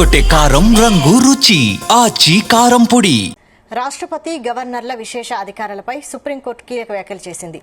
ఎర్రగొట్టే కారం రంగు రుచి ఆచి కారం పొడి. రాష్ట్రపతి గవర్నర్ల విశేష అధికారాలపై సుప్రీంకోర్టు కీలక వ్యాఖ్యలు చేసింది.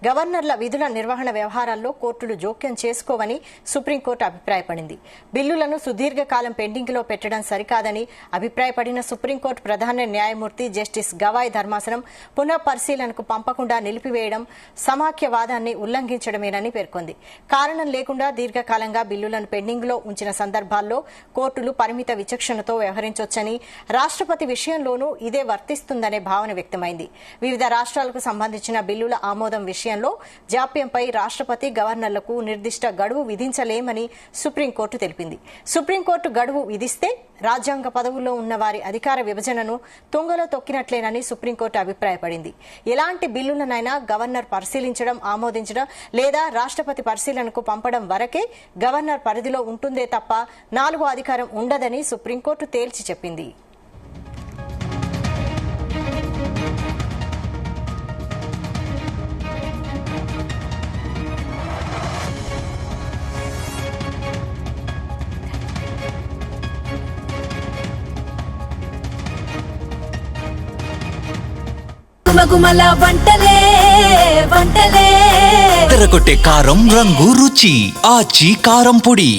గవర్నర్ల విధుల నిర్వహణ వ్యవహారాల్లో కోర్టులు జోక్యం చేసుకోవని సుప్రీంకోర్టు అభిప్రాయపడింది. బిల్లులను సుదీర్ఘకాలం పెండింగ్లో పెట్టడం సరికాదని అభిప్రాయపడిన సుప్రీంకోర్టు ప్రధాన న్యాయమూర్తి జస్టిస్ గవాయ్ ధర్మాసనం పునఃపరిశీలనకు పంపకుండా నిలిపివేయడం సమాఖ్యవాదాన్ని ఉల్లంఘించడమేనని పేర్కొంది. కారణం లేకుండా దీర్ఘకాలంగా బిల్లులను పెండింగ్లో ఉంచిన సందర్భాల్లో కోర్టులు పరిమిత విచక్షణతో వ్యవహరించొచ్చని, రాష్ట్రపతి విషయంలోనూ ఇదే వర్తిస్తుందనే భావన వ్యక్తమైంది. వివిధ రాష్ట్రాలకు సంబంధించిన బిల్లుల ఆమోదం విషయంలో జాప్యంపై రాష్ట్రపతి గవర్నర్లకు నిర్దిష్ట గడువు విధించలేమని సుప్రీంకోర్టు తెలిపింది. సుప్రీంకోర్టు గడువు విధిస్తే రాజ్యాంగ పదవుల్లో ఉన్న వారి అధికార విభజనను తుంగలో తొక్కినట్లేనని సుప్రీంకోర్టు అభిప్రాయపడింది. ఎలాంటి బిల్లులనైనా గవర్నర్ పరిశీలించడం, ఆమోదించడం లేదా రాష్ట్రపతి పరిశీలనకు పంపడం వరకే గవర్నర్ పరిధిలో ఉంటుందే తప్ప 4వ అధికారం ఉండదని సుప్రీంకోర్టు తేల్చి చెప్పింది. గుమగుమల వంటలే వంటలే ఎర్రగొట్టే కారం రంగు రుచి ఆచి కారం పొడి.